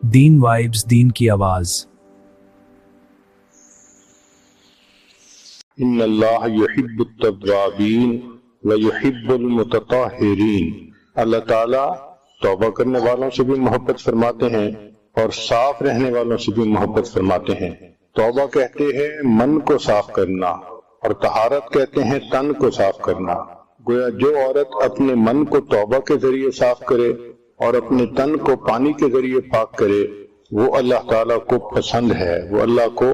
دین vibes, دین کی آواز۔ ان اللہ یحب التوابین ویحب المتطہرین، اللہ تعالیٰ توبہ کرنے والوں سے بھی محبت فرماتے ہیں اور صاف رہنے والوں سے بھی محبت فرماتے ہیں۔ توبہ کہتے ہیں من کو صاف کرنا اور طہارت کہتے ہیں تن کو صاف کرنا۔ گویا جو عورت اپنے من کو توبہ کے ذریعے صاف کرے اور اپنے تن کو پانی کے ذریعے پاک کرے، وہ اللہ تعالیٰ کو پسند ہے، وہ اللہ کو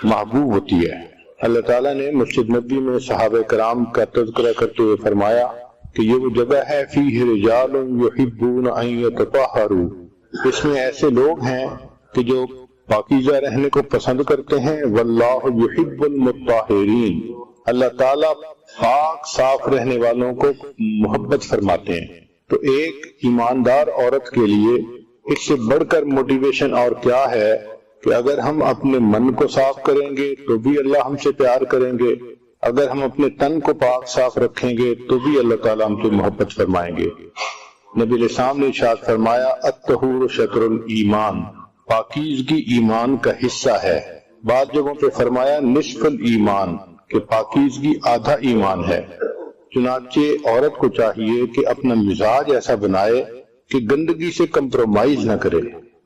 محبوب ہوتی ہے۔ اللہ تعالیٰ نے مسجد نبوی میں صحابہ کرام کا تذکرہ کرتے ہوئے فرمایا کہ یہ وہ جگہ ہے فیہ رجال یحبون ان یتطہروا، اس میں ایسے لوگ ہیں کہ جو پاکیزہ رہنے کو پسند کرتے ہیں۔ واللہ یحب المطہرین، اللہ تعالیٰ پاک صاف رہنے والوں کو محبت فرماتے ہیں۔ تو ایک ایماندار عورت کے لیے اس سے بڑھ کر موٹیویشن اور کیا ہے کہ اگر ہم اپنے من کو صاف کریں گے تو بھی اللہ ہم سے پیار کریں گے، اگر ہم اپنے تن کو پاک صاف رکھیں گے تو بھی اللہ تعالیٰ ہم سے محبت فرمائیں گے۔ نبی علیہ السلام نے ارشاد فرمایا الطہور شطر الایمان، پاکیزگی ایمان کا حصہ ہے۔ بعض جگہوں پہ فرمایا نصف الایمان، کہ پاکیزگی آدھا ایمان ہے۔ چنانچہ عورت کو چاہیے کہ اپنا مزاج ایسا بنائے کہ گندگی سے کمپرومائز نہ کرے۔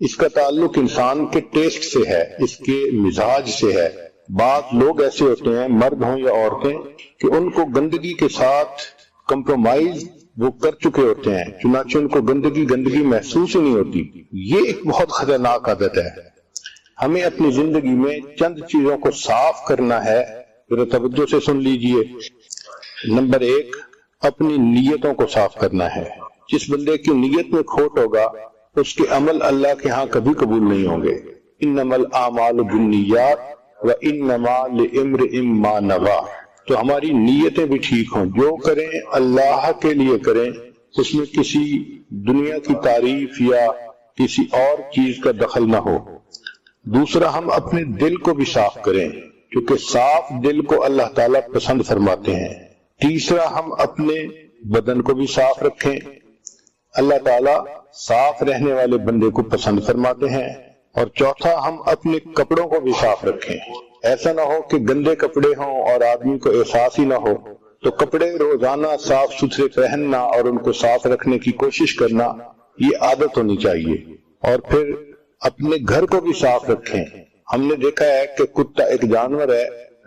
اس کا تعلق انسان کے ٹیسٹ سے ہے، اس کے مزاج سے ہے۔ بعض لوگ ایسے ہوتے ہیں، مرد ہوں یا عورتیں، کہ ان کو گندگی کے ساتھ کمپرومائز وہ کر چکے ہوتے ہیں، چنانچہ ان کو گندگی محسوس ہی نہیں ہوتی۔ یہ ایک بہت خطرناک عادت ہے۔ ہمیں اپنی زندگی میں چند چیزوں کو صاف کرنا ہے، ذرا توجہ سے سن لیجئے۔ نمبر 1، اپنی نیتوں کو صاف کرنا ہے۔ جس بندے کی نیت میں کھوٹ ہوگا اس کے عمل اللہ کے ہاں کبھی قبول نہیں ہوں گے۔ انما الاعمال بالنیات وانما لامرئ ما نوى، تو ہماری نیتیں بھی ٹھیک ہوں، جو کریں اللہ کے لیے کریں، اس میں کسی دنیا کی تعریف یا کسی اور چیز کا دخل نہ ہو۔ دوسرا، ہم اپنے دل کو بھی صاف کریں، کیونکہ صاف دل کو اللہ تعالیٰ پسند فرماتے ہیں۔ تیسرا، ہم اپنے بدن کو بھی صاف رکھیں، اللہ تعالیٰ صاف رہنے والے بندے کو پسند فرماتے ہیں۔ اور چوتھا، ہم اپنے کپڑوں کو بھی صاف رکھیں، ایسا نہ ہو کہ گندے کپڑے ہوں اور آدمی کو احساس ہی نہ ہو۔ تو کپڑے روزانہ صاف ستھرے پہننا اور ان کو صاف رکھنے کی کوشش کرنا، یہ عادت ہونی چاہیے۔ اور پھر اپنے گھر کو بھی صاف رکھیں۔ ہم نے دیکھا ہے کہ کتا ایک جانور ہے،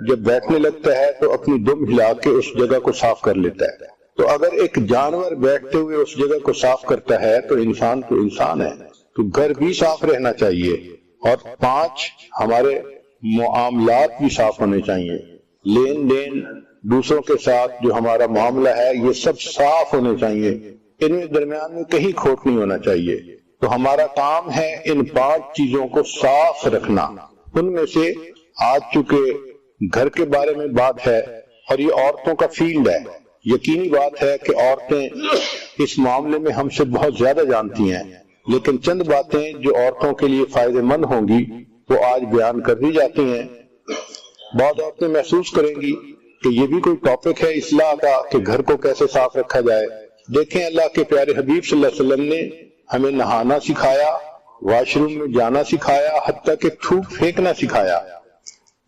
جب بیٹھنے لگتا ہے تو اپنی دم ہلا کے اس جگہ کو صاف کر لیتا ہے۔ تو اگر ایک جانور بیٹھتے ہوئے اس جگہ کو صاف کرتا ہے تو انسان ہے، تو گھر بھی صاف رہنا چاہیے۔ اور 5، ہمارے معاملات بھی صاف ہونے چاہیے۔ لین دین دوسروں کے ساتھ جو ہمارا معاملہ ہے یہ سب صاف ہونے چاہیے، ان میں درمیان میں کہیں کھوٹ نہیں ہونا چاہیے۔ تو ہمارا کام ہے ان 5 چیزوں کو صاف رکھنا۔ ان میں سے آج چونکہ گھر کے بارے میں بات ہے اور یہ عورتوں کا فیلڈ ہے، یقینی بات ہے کہ عورتیں اس معاملے میں ہم سے بہت زیادہ جانتی ہیں، لیکن چند باتیں جو عورتوں کے لیے فائدہ مند ہوں گی وہ آج بیان کر دی جاتی ہیں۔ بہت عورتیں محسوس کریں گی کہ یہ بھی کوئی ٹاپک ہے اصلاح کا کہ گھر کو کیسے صاف رکھا جائے۔ دیکھیں، اللہ کے پیارے حبیب صلی اللہ علیہ وسلم نے ہمیں نہانا سکھایا، واش روم میں جانا سکھایا، حتیٰ کہ تھوک پھینکنا سکھایا۔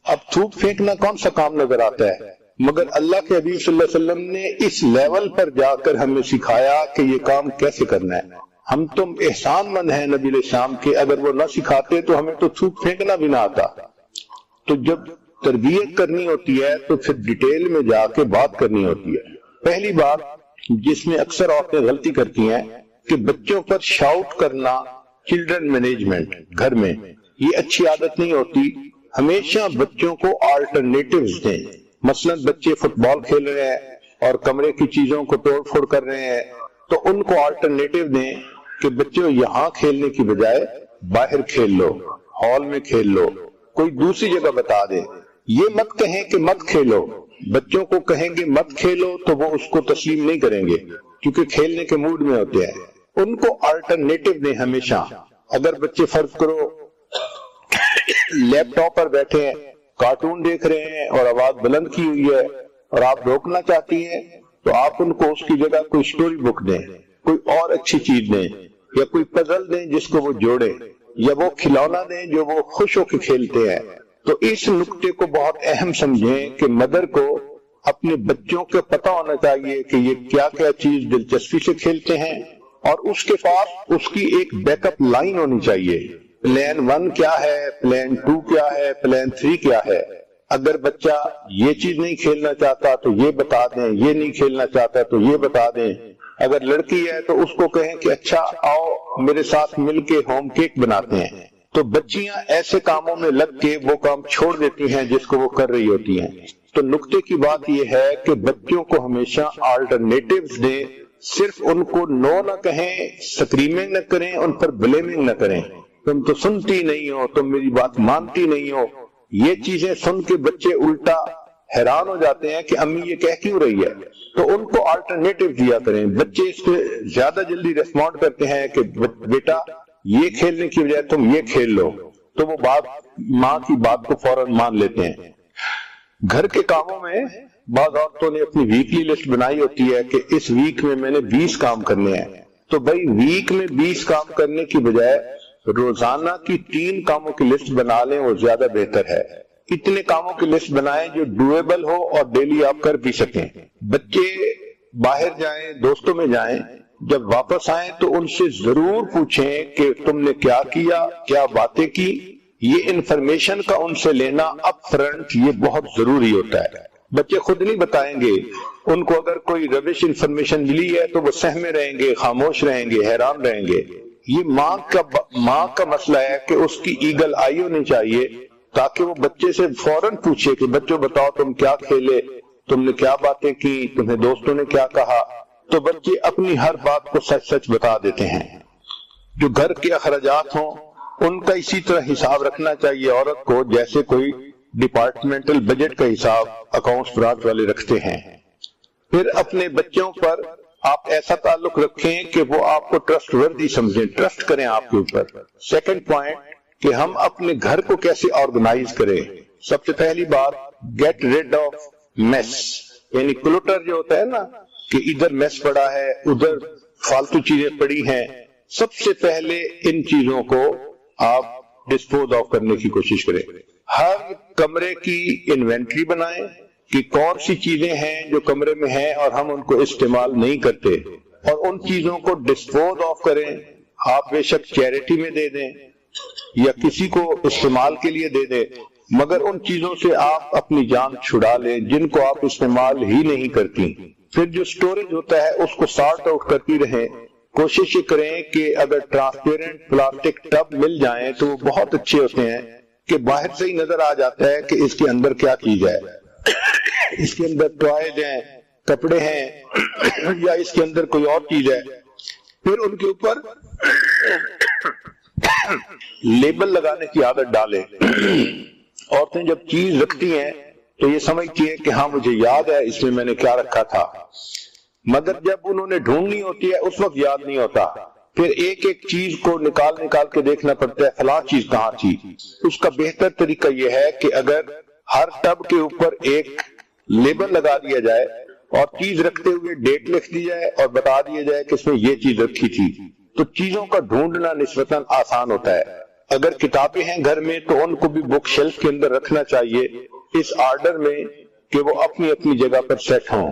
اب تھوک پھینکنا کون سا کام نظر آتا ہے، مگر اللہ کے حبیب صلی اللہ علیہ وسلم نے اس لیول پر جا کر ہمیں سکھایا کہ یہ کام کیسے کرنا ہے۔ ہم تم احسان مند ہیں نبی علیہ السلام کے، اگر وہ نہ سکھاتے تو ہمیں تو تھوک پھینکنا بھی نہ آتا۔ تو جب تربیت کرنی ہوتی ہے تو پھر ڈیٹیل میں جا کے بات کرنی ہوتی ہے۔ پہلی بات جس میں اکثر عورتیں غلطی کرتی ہیں کہ بچوں پر شاؤٹ کرنا، چلڈرن مینجمنٹ گھر میں، یہ اچھی عادت نہیں ہوتی۔ ہمیشہ بچوں کو آلٹرنیٹیوز دیں۔ مثلا بچے فٹ بال کھیل رہے ہیں اور کمرے کی چیزوں کو توڑ پھوڑ کر رہے ہیں تو ان کو آلٹرنیٹیو دیں کہ بچوں یہاں کھیلنے کی بجائے باہر کھیل لو، ہال میں کھیل لو، کوئی دوسری جگہ بتا دیں۔ یہ مت کہیں کہ مت کھیلو، بچوں کو کہیں گے مت کھیلو تو وہ اس کو تسلیم نہیں کریں گے کیونکہ کھیلنے کے موڈ میں ہوتے ہیں۔ ان کو آلٹرنیٹیو دیں ہمیشہ۔ اگر بچے فرض کرو لیپ ٹاپ پر بیٹھے ہیں، کارٹون دیکھ رہے ہیں اور آواز بلند کی ہوئی ہے اور آپ روکنا چاہتی ہیں تو آپ ان کو اس کی جگہ کوئی سٹوری بک دیں، کوئی اور اچھی چیز دیں یا کوئی پزل دیں جس کو وہ جوڑیں۔ یا وہ کھلونا دیں جو وہ خوش ہو کے کھیلتے ہیں۔ تو اس نکتے کو بہت اہم سمجھیں کہ مدر کو اپنے بچوں کو پتہ ہونا چاہیے کہ یہ کیا کیا چیز دلچسپی سے کھیلتے ہیں، اور اس کے پاس اس کی ایک بیک اپ لائن ہونی چاہیے۔ پلان 1 کیا ہے، پلان 2 کیا ہے، پلان 3 کیا ہے۔ اگر بچہ یہ چیز نہیں کھیلنا چاہتا تو یہ بتا دیں، یہ نہیں کھیلنا چاہتا تو یہ بتا دیں۔ اگر لڑکی ہے تو اس کو کہیں کہ اچھا آؤ میرے ساتھ مل کے ہوم کیک بناتے ہیں۔ تو بچیاں ایسے کاموں میں لگ کے وہ کام چھوڑ دیتی ہیں جس کو وہ کر رہی ہوتی ہیں۔ تو نکتے کی بات یہ ہے کہ بچوں کو ہمیشہ آلٹرنیٹیوز دیں، صرف ان کو نو نہ کہیں، سکریمنگ نہ کریں، ان پر بلیمنگ نہ کریں، تم تو سنتی نہیں ہو، تم میری بات مانتی نہیں ہو۔ یہ چیزیں سن کے بچے الٹا حیران ہو جاتے ہیں کہ امی یہ کہہ کیوں رہی ہے، تو ان کو آلٹرنیٹیو دیا کریں۔ بچے اس پہ زیادہ جلدی ریسپونڈ کرتے ہیں کہ بیٹا یہ کھیلنے کی بجائے تم یہ کھیل لو، تو وہ ماں کی بات کو فوراً مان لیتے ہیں۔ گھر کے کاموں میں بعض عورتوں نے اپنی ویکلی لسٹ بنائی ہوتی ہے کہ اس ویک میں میں نے 20 کام کرنے ہیں، تو بھائی ویک میں 20 کام کرنے کی بجائے روزانہ کی 3 کاموں کی لسٹ بنا لیں، وہ زیادہ بہتر ہے۔ اتنے کاموں کی لسٹ بنائیں جو ڈویبل ہو اور ڈیلی آپ کر بھی سکیں۔ بچے باہر جائیں، دوستوں میں جائیں، جب واپس آئیں تو ان سے ضرور پوچھیں کہ تم نے کیا کیا، کیا باتیں کی۔ یہ انفارمیشن کا ان سے لینا اپ فرنٹ یہ بہت ضروری ہوتا ہے۔ بچے خود نہیں بتائیں گے، ان کو اگر کوئی ربش انفارمیشن ملی ہے تو وہ سہمے رہیں گے، خاموش رہیں گے، حیران رہیں گے۔ یہ ماں کا مسئلہ ہے کہ اس کی ایگل آئی ہونی چاہیے تاکہ وہ بچے سے فوراً پوچھے کہ بچوں بتاؤ تم کیا کھیلے، تم نے کیا باتیں کی، تمہیں دوستوں نے کیا کہا۔ تو بچے اپنی ہر بات کو سچ سچ بتا دیتے ہیں۔ جو گھر کے اخراجات ہوں ان کا اسی طرح حساب رکھنا چاہیے عورت کو جیسے کوئی ڈپارٹمنٹل بجٹ کا حساب اکاؤنٹس برانچ والے رکھتے ہیں۔ پھر اپنے بچوں پر آپ ایسا تعلق رکھیں کہ وہ آپ کو ٹرسٹ وردی سمجھیں، ٹرسٹ کریں آپ کے اوپر۔ سیکنڈ پوائنٹ کہ ہم اپنے گھر کو کیسے آرگنائز کریں۔ سب سے پہلی بات گیٹ ریڈ آف میس، یعنی کلوٹر جو ہوتا ہے نا کہ ادھر میس پڑا ہے، ادھر فالتو چیزیں پڑی ہیں، سب سے پہلے ان چیزوں کو آپ ڈسپوز آف کرنے کی کوشش کریں۔ ہر کمرے کی انوینٹری بنائیں کہ کون سی چیزیں ہیں جو کمرے میں ہیں اور ہم ان کو استعمال نہیں کرتے، اور ان چیزوں کو ڈسپوز آف کریں۔ آپ بے شک چیریٹی میں دے دیں یا کسی کو استعمال کے لیے دے دیں، مگر ان چیزوں سے آپ اپنی جان چھڑا لیں جن کو آپ استعمال ہی نہیں کرتی۔ پھر جو سٹوریج ہوتا ہے اس کو سارٹ آؤٹ کرتی رہیں۔ کوشش کریں کہ اگر ٹرانسپیرنٹ پلاسٹک ٹب مل جائیں تو وہ بہت اچھے ہوتے ہیں کہ باہر سے ہی نظر آ جاتا ہے کہ اس کے اندر کیا چیز ہے۔ اس کے اندر ٹوائز ہیں، کپڑے ہیں، یا اس کے اندر کوئی اور چیز ہے۔ پھر ان کے اوپر لیبل لگانے کی عادت ڈالیں۔ عورتیں جب چیز رکھتی ہیں تو یہ سمجھتی ہے کہ ہاں مجھے یاد ہے اس میں میں نے کیا رکھا تھا، مگر جب انہوں نے ڈھونڈنی ہوتی ہے اس وقت یاد نہیں ہوتا۔ پھر ایک ایک چیز کو نکال کے دیکھنا پڑتا ہے فلاں چیز کہاں تھی۔ اس کا بہتر طریقہ یہ ہے کہ اگر ہر ٹب کے اوپر ایک لیبل لگا دیا جائے اور چیز رکھتے ہوئے ڈیٹ لکھ دی جائے اور بتا دیا جائے کہ اس میں یہ چیز رکھی تھی، تو چیزوں کا ڈھونڈنا نسبتاً آسان ہوتا ہے۔ اگر کتابیں ہیں گھر میں تو ان کو بھی بک شیلف کے اندر رکھنا چاہیے اس آرڈر میں کہ وہ اپنی اپنی جگہ پر سیٹ ہوں۔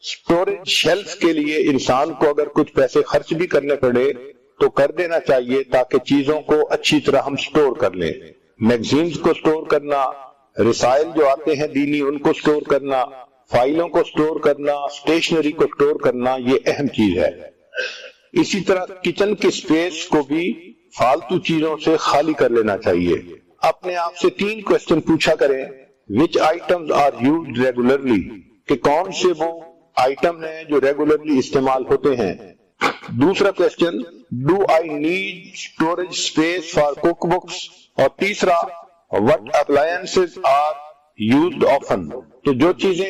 سٹوریج شیلف کے لیے انسان کو اگر کچھ پیسے خرچ بھی کرنے پڑے تو کر دینا چاہیے تاکہ چیزوں کو اچھی طرح ہم سٹور کر لیں۔ میگزینز کو سٹور کرنا، رسائل جو آتے ہیں دینی ان کو سٹور کرنا، فائلوں کو سٹور کرنا، اسٹیشنری کو سٹور کرنا، یہ اہم چیز ہے۔ اسی طرح کچن کی سپیس کو بھی فالتو چیزوں سے خالی کر لینا چاہیے۔ اپنے آپ سے 3 کوسچن پوچھا کریں۔ which items are used regularly، کہ کون سے وہ آئٹم ہیں جو ریگولرلی استعمال ہوتے ہیں۔ دوسرا question do I need storage space for cookbooks، اور تیسرا what appliances are used often، تو جو چیزیں